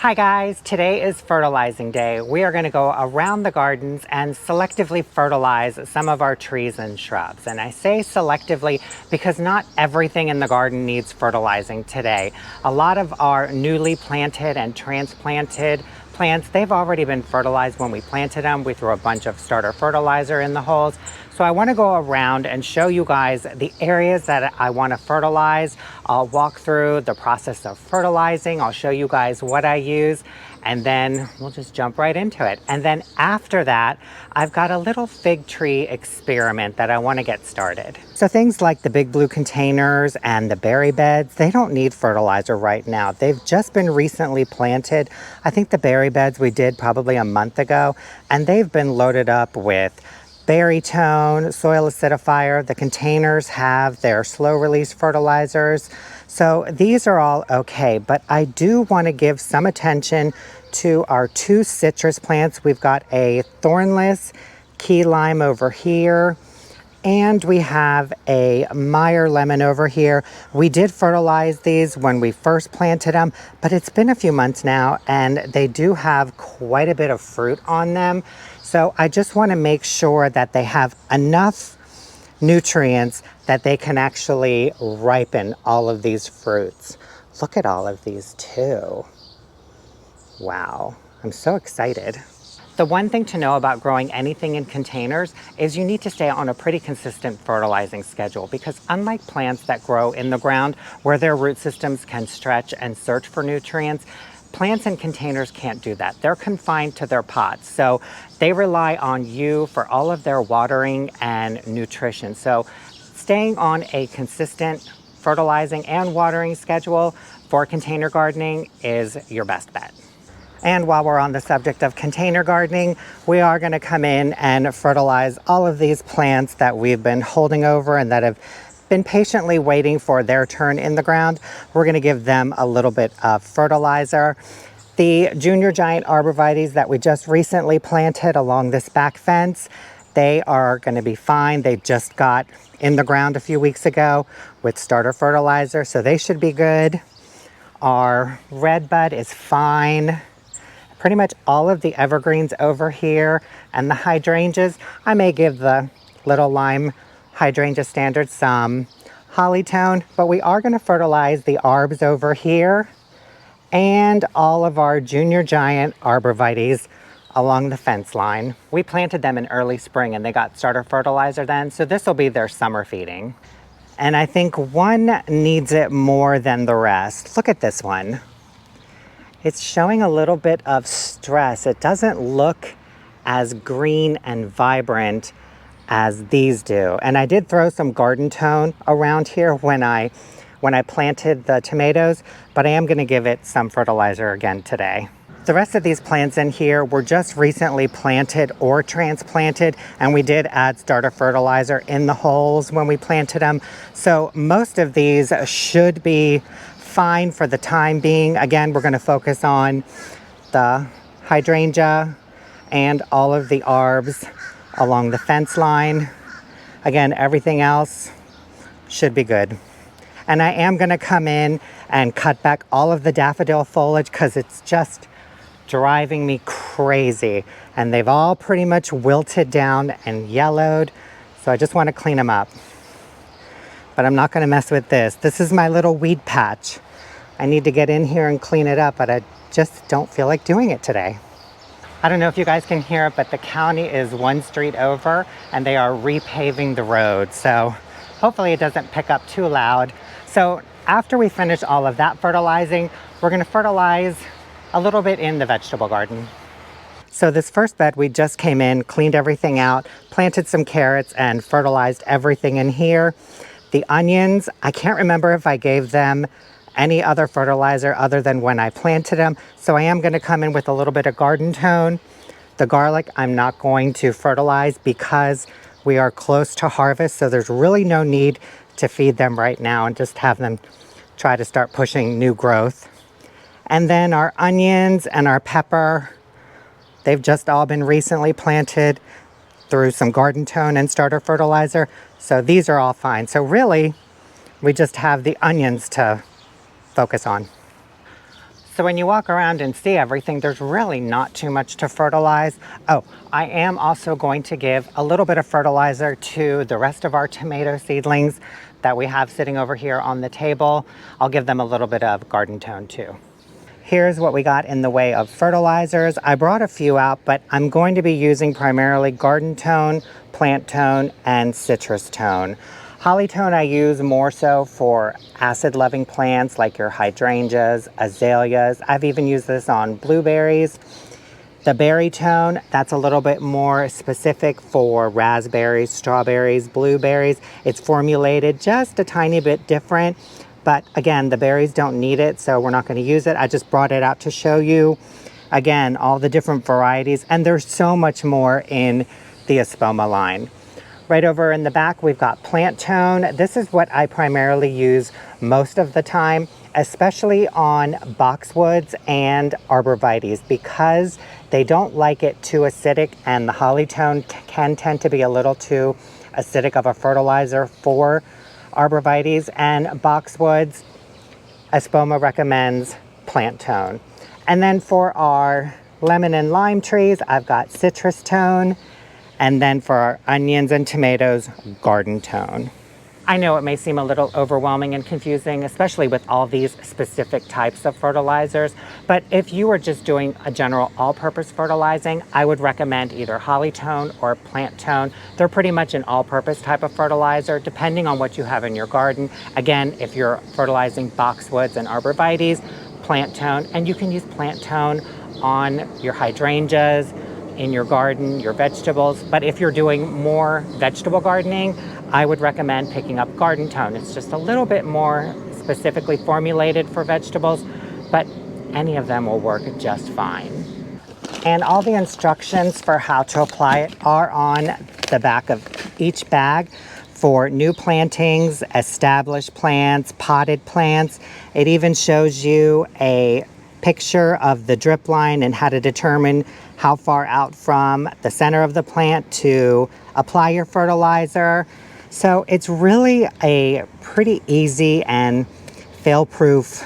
Hi guys, today is fertilizing day. We are going to go around the gardens and selectively fertilize some of our trees and shrubs. And I say selectively because not everything in the garden needs fertilizing today. A lot of our newly planted and transplanted plants, they've already been fertilized when we planted them. We threw a bunch of starter fertilizer in the holes. So I want to go around and show you guys the areas that I want to fertilize. I'll walk through the process of fertilizing. I'll show you guys what I use, and then we'll just jump right into it. And then after that, I've got a little fig tree experiment that I want to get started. So things like the big blue containers and the berry beds, they don't need fertilizer right now. They've just been recently planted. I think the berry beds we did probably a month ago, and they've been loaded up with berry tone, soil acidifier. The containers have their slow release fertilizers. So these are all okay, but I do want to give some attention to our two citrus plants. We've got a thornless key lime over here, and we have a Meyer lemon over here. We did fertilize these when we first planted them, but it's been a few months now and they do have quite a bit of fruit on them. So I just want to make sure that they have enough nutrients that they can actually ripen all of these fruits. Look at all of these too. Wow, I'm so excited. The one thing to know about growing anything in containers is you need to stay on a pretty consistent fertilizing schedule, because unlike plants that grow in the ground where their root systems can stretch and search for nutrients, plants in containers can't do that. They're confined to their pots. So they rely on you for all of their watering and nutrition. So staying on a consistent fertilizing and watering schedule for container gardening is your best bet. And while we're on the subject of container gardening, we are going to come in and fertilize all of these plants that we've been holding over and that have been patiently waiting for their turn in the ground. We're going to give them a little bit of fertilizer. The junior giant arborvitaes that we just recently planted along this back fence, they are going to be fine. They just got in the ground a few weeks ago with starter fertilizer, so they should be good. Our redbud is fine. Pretty much all of the evergreens over here and the hydrangeas, I may give the little lime hydrangea standard some holly tone, but we are going to fertilize the arbs over here and all of our junior giant arborvitaes along the fence line. We planted them in early spring and they got starter fertilizer then, so this will be their summer feeding. And I think one needs it more than the rest. Look at this one. It's showing a little bit of stress. It doesn't look as green and vibrant as these do. And I did throw some garden tone around here when I planted the tomatoes, but I am going to give it some fertilizer again today. The rest of these plants in here were just recently planted or transplanted, and we did add starter fertilizer in the holes when we planted them. So most of these should be fine for the time being. Again, we're going to focus on the hydrangea and all of the arbs along the fence line. Again, everything else should be good. And I am going to come in and cut back all of the daffodil foliage because it's just driving me crazy. And they've all pretty much wilted down and yellowed. So I just want to clean them up. But I'm not going to mess with this. This is my little weed patch. I need to get in here and clean it up, but I just don't feel like doing it today. I don't know if you guys can hear it, but the county is one street over and they are repaving the road. So hopefully it doesn't pick up too loud. So after we finish all of that fertilizing, we're going to fertilize a little bit in the vegetable garden. So this first bed, we just came in, cleaned everything out, planted some carrots and fertilized everything in here. The onions, I can't remember if I gave them any other fertilizer other than when I planted them. So I am going to come in with a little bit of garden tone. The garlic, I'm not going to fertilize because we are close to harvest. So there's really no need to feed them right now and just have them try to start pushing new growth. And then our onions and our pepper, they've just all been recently planted through some garden tone and starter fertilizer. So these are all fine. So really, we just have the onions to focus on. So when you walk around and see everything, there's really not too much to fertilize. Oh, I am also going to give a little bit of fertilizer to the rest of our tomato seedlings that we have sitting over here on the table. I'll give them a little bit of garden tone too. Here's what we got in the way of fertilizers. I brought a few out, but I'm going to be using primarily garden tone, plant tone, and citrus tone. Holly tone I use more so for acid-loving plants like your hydrangeas, azaleas. I've even used this on blueberries. The berry tone, that's a little bit more specific for raspberries, strawberries, blueberries. It's formulated just a tiny bit different. But again, the berries don't need it, so we're not going to use it. I just brought it out to show you, again, all the different varieties. And there's so much more in the Espoma line. Right over in the back, we've got plant tone. This is what I primarily use most of the time, especially on boxwoods and arborvitaes, because they don't like it too acidic, and the holly tone can tend to be a little too acidic of a fertilizer for arborvitaes and boxwoods. Espoma recommends plant tone. And then for our lemon and lime trees, I've got citrus tone. And then for our onions and tomatoes, garden tone. I know it may seem a little overwhelming and confusing, especially with all these specific types of fertilizers, but if you are just doing a general all-purpose fertilizing, I would recommend either holly tone or plant tone. They're pretty much an all-purpose type of fertilizer, depending on what you have in your garden. Again, if you're fertilizing boxwoods and arborvitaes, plant tone, and you can use plant tone on your hydrangeas, in your garden, your vegetables. But if you're doing more vegetable gardening, I would recommend picking up garden tone. It's just a little bit more specifically formulated for vegetables, but any of them will work just fine. And all the instructions for how to apply it are on the back of each bag. For new plantings, established plants, potted plants. It even shows you a picture of the drip line and how to determine how far out from the center of the plant to apply your fertilizer. So it's really a pretty easy and fail-proof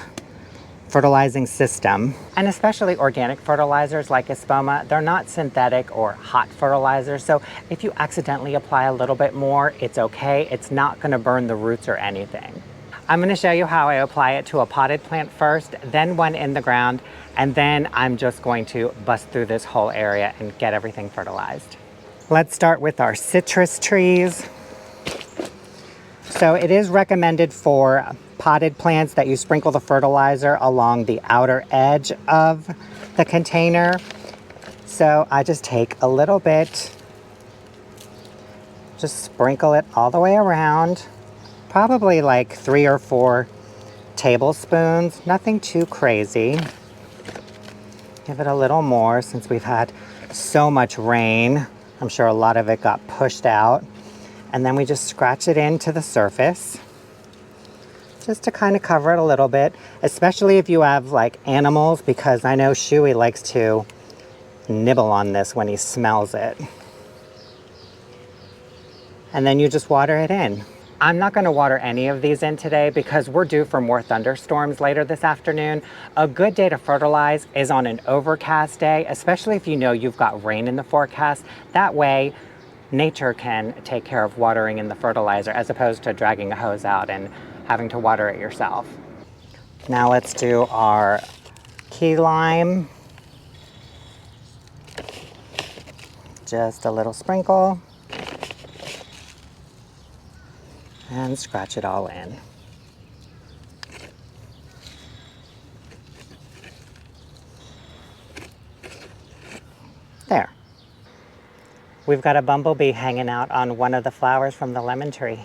fertilizing system. And especially organic fertilizers like Espoma, they're not synthetic or hot fertilizers. So if you accidentally apply a little bit more, it's okay. It's not going to burn the roots or anything. I'm going to show you how I apply it to a potted plant first, then one in the ground, and then I'm just going to bust through this whole area and get everything fertilized. Let's start with our citrus trees. So it is recommended for potted plants that you sprinkle the fertilizer along the outer edge of the container. So I just take a little bit, just sprinkle it all the way around. Probably like 3 or 4 tablespoons, nothing too crazy. Give it a little more since we've had so much rain. I'm sure a lot of it got pushed out. And then we just scratch it into the surface just to kind of cover it a little bit, especially if you have like animals, because I know Shuey likes to nibble on this when he smells it. And then you just water it in. I'm not going to water any of these in today because we're due for more thunderstorms later this afternoon. A good day to fertilize is on an overcast day, especially if you know you've got rain in the forecast. That way, nature can take care of watering in the fertilizer as opposed to dragging a hose out and having to water it yourself. Now let's do our key lime. Just a little sprinkle. And scratch it all in. There. We've got a bumblebee hanging out on one of the flowers from the lemon tree.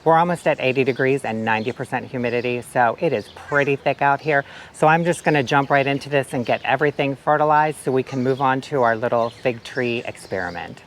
We're almost at 80 degrees and 90% humidity, so it is pretty thick out here. So I'm just gonna jump right into this and get everything fertilized so we can move on to our little fig tree experiment.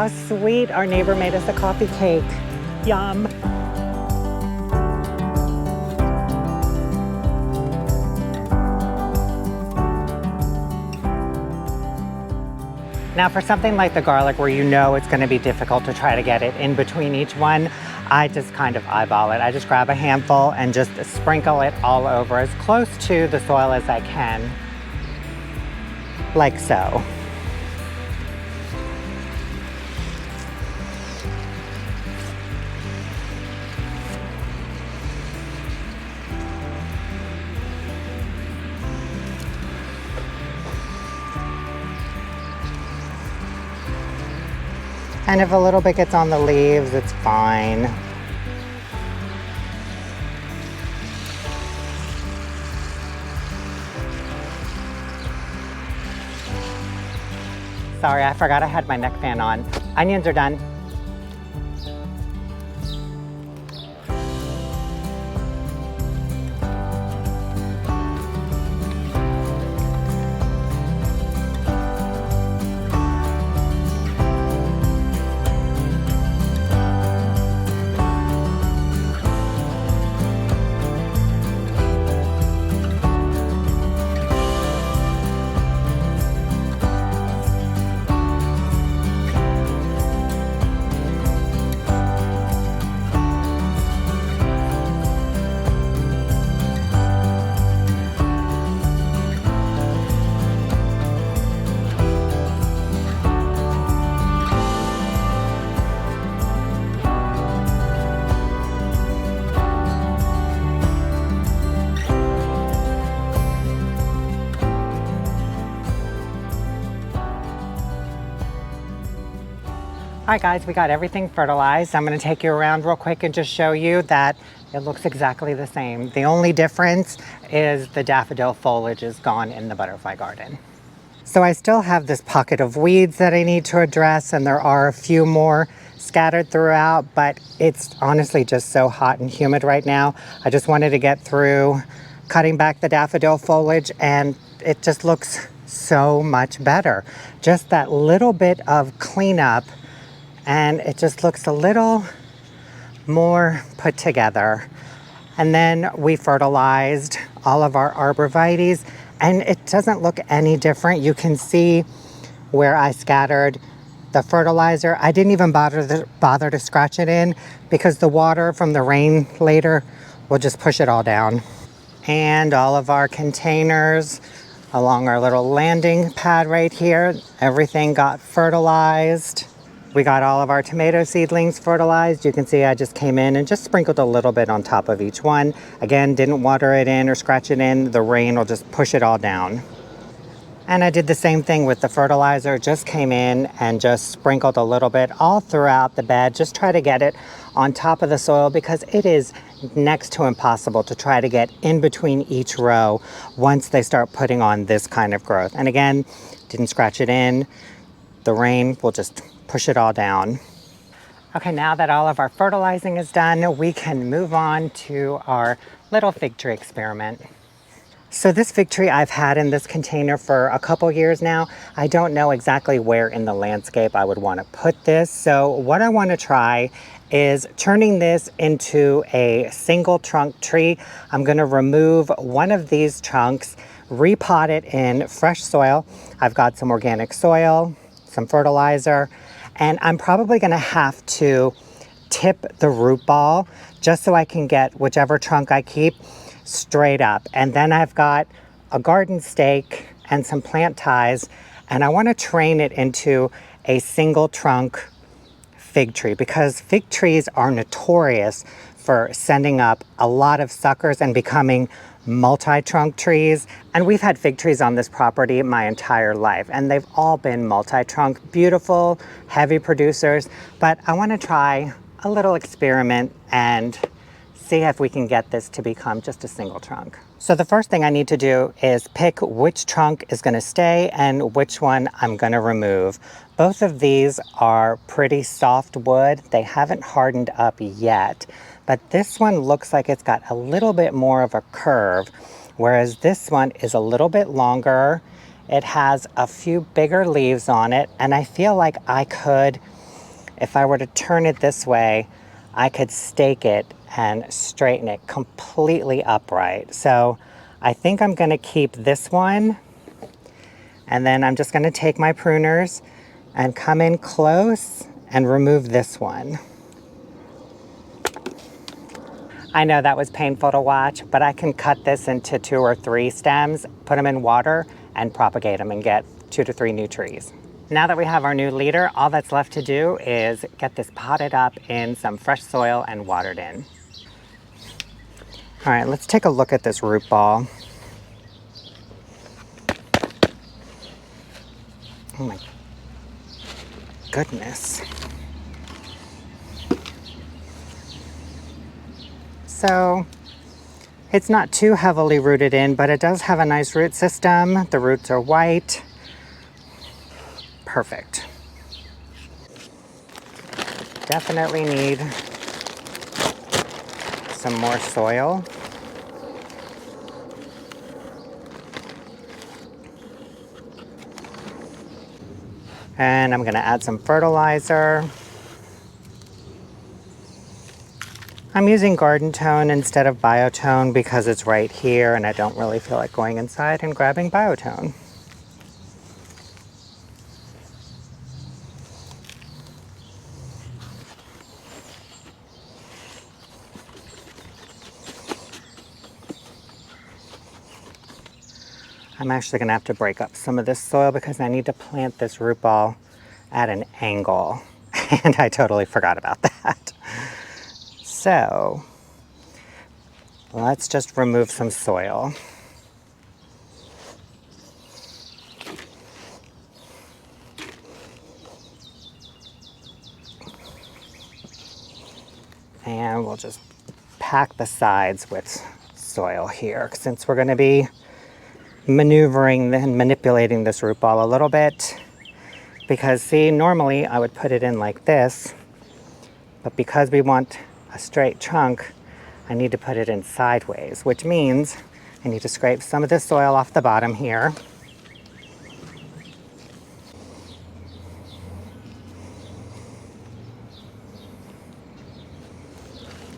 how sweet. Our neighbor made us a coffee cake. Yum. Now for something like the garlic where you know it's gonna be difficult to try to get it in between each one, I just kind of eyeball it. I just grab a handful and just sprinkle it all over as close to the soil as I can, like so. And if a little bit gets on the leaves, it's fine. Sorry, I forgot I had my neck fan on. Onions are done. All right guys, we got everything fertilized. I'm gonna take you around real quick and just show you that it looks exactly the same. The only difference is the daffodil foliage is gone in the butterfly garden. So I still have this pocket of weeds that I need to address, and there are a few more scattered throughout, but it's honestly just so hot and humid right now. I just wanted to get through cutting back the daffodil foliage, and it just looks so much better. Just that little bit of cleanup, and it just looks a little more put together. And then we fertilized all of our arborvitaes, and it doesn't look any different. You can see where I scattered the fertilizer. I didn't even bother to scratch it in because the water from the rain later will just push it all down. And all of our containers along our little landing pad right here, everything got fertilized. We got all of our tomato seedlings fertilized. You can see I just came in and just sprinkled a little bit on top of each one. Again, didn't water it in or scratch it in. The rain will just push it all down. And I did the same thing with the fertilizer. Just came in and just sprinkled a little bit all throughout the bed. Just try to get it on top of the soil because it is next to impossible to try to get in between each row once they start putting on this kind of growth. And again, didn't scratch it in. The rain will just push it all down. Okay, now that all of our fertilizing is done, we can move on to our little fig tree experiment. So this fig tree I've had in this container for a couple years now. I don't know exactly where in the landscape I would want to put this. So what I want to try is turning this into a single trunk tree. I'm going to remove one of these trunks, repot it in fresh soil. I've got some organic soil, some fertilizer, and I'm probably gonna have to tip the root ball just so I can get whichever trunk I keep straight up. And then I've got a garden stake and some plant ties, and I wanna train it into a single trunk fig tree because fig trees are notorious for sending up a lot of suckers and becoming multi-trunk trees. And we've had fig trees on this property my entire life, and they've all been multi-trunk, beautiful, heavy producers. But I want to try a little experiment and see if we can get this to become just a single trunk. So the first thing I need to do is pick which trunk is going to stay and which one I'm going to remove. Both of these are pretty soft wood. They haven't hardened up yet, but this one looks like it's got a little bit more of a curve, whereas this one is a little bit longer. It has a few bigger leaves on it, and I feel like I could if I were to turn it this way, I could stake it and straighten it completely upright. So I think I'm gonna keep this one, and then I'm just gonna take my pruners and come in close and remove this one. I know that was painful to watch, but I can cut this into 2 or 3 stems, put them in water, and propagate them and get 2 to 3 new trees. Now that we have our new leader, all that's left to do is get this potted up in some fresh soil and watered in. All right, let's take a look at this root ball. Oh my goodness. So it's not too heavily rooted in, but it does have a nice root system. The roots are white. Perfect. Definitely need some more soil. And I'm gonna add some fertilizer. I'm using Garden Tone instead of Biotone because it's right here and I don't really feel like going inside and grabbing Biotone. I'm actually gonna have to break up some of this soil because I need to plant this root ball at an angle. And I totally forgot about that. So let's just remove some soil. And we'll just pack the sides with soil here since we're gonna be maneuvering and manipulating this root ball a little bit. Because see, normally I would put it in like this, but because we want a straight chunk, I need to put it in sideways, which means I need to scrape some of this soil off the bottom here.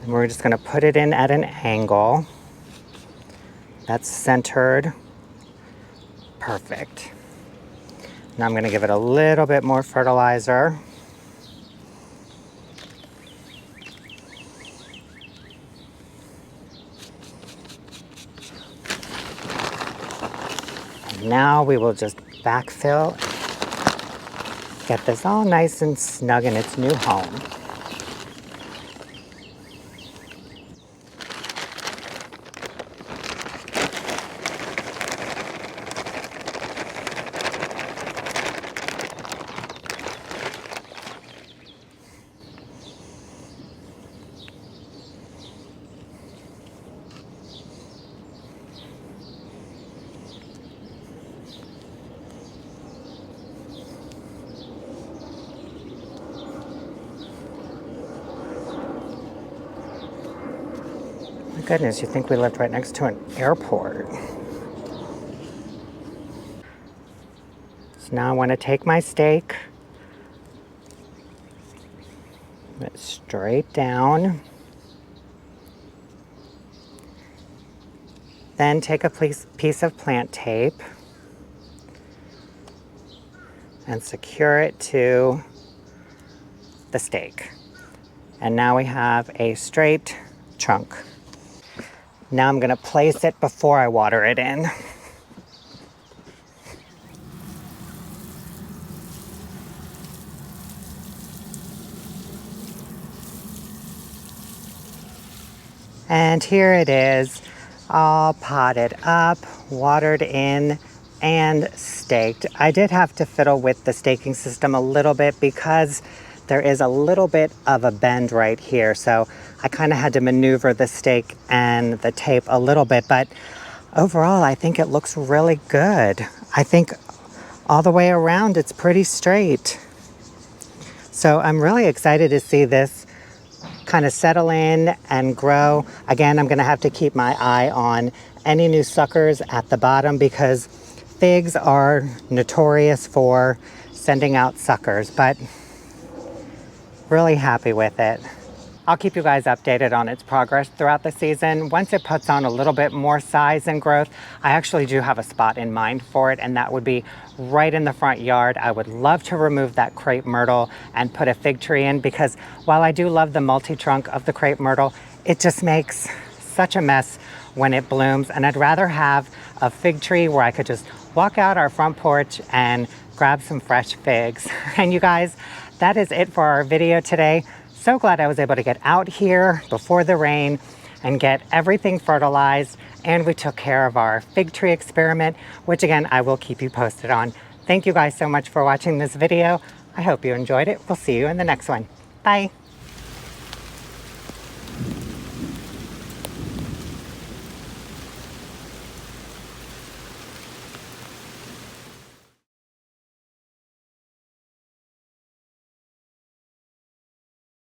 And we're just gonna put it in at an angle. That's centered. Perfect. Now I'm gonna give it a little bit more fertilizer. Now we will just backfill, get this all nice and snug in its new home. Goodness, you'd think we lived right next to an airport. So now I want to take my stake, put it straight down, then take a piece of plant tape and secure it to the stake. And now we have a straight trunk. Now I'm gonna place it before I water it in. And here it is, all potted up, watered in, and staked. I did have to fiddle with the staking system a little bit because there is a little bit of a bend right here. So I kind of had to maneuver the stake and the tape a little bit, but overall, I think it looks really good. I think all the way around, it's pretty straight. So I'm really excited to see this kind of settle in and grow. Again, I'm gonna have to keep my eye on any new suckers at the bottom because figs are notorious for sending out suckers, but Really happy with it. I'll keep you guys updated on its progress throughout the season. Once it puts on a little bit more size and growth, I actually do have a spot in mind for it, and that would be right in the front yard. I would love to remove that crepe myrtle and put a fig tree in, because while I do love the multi-trunk of the crepe myrtle, it just makes such a mess when it blooms, and I'd rather have a fig tree where I could just walk out our front porch and grab some fresh figs. And you guys, that is it for our video today. So glad I was able to get out here before the rain and get everything fertilized, and we took care of our fig tree experiment, which again, I will keep you posted on. Thank you guys so much for watching this video. I hope you enjoyed it. We'll see you in the next one. Bye.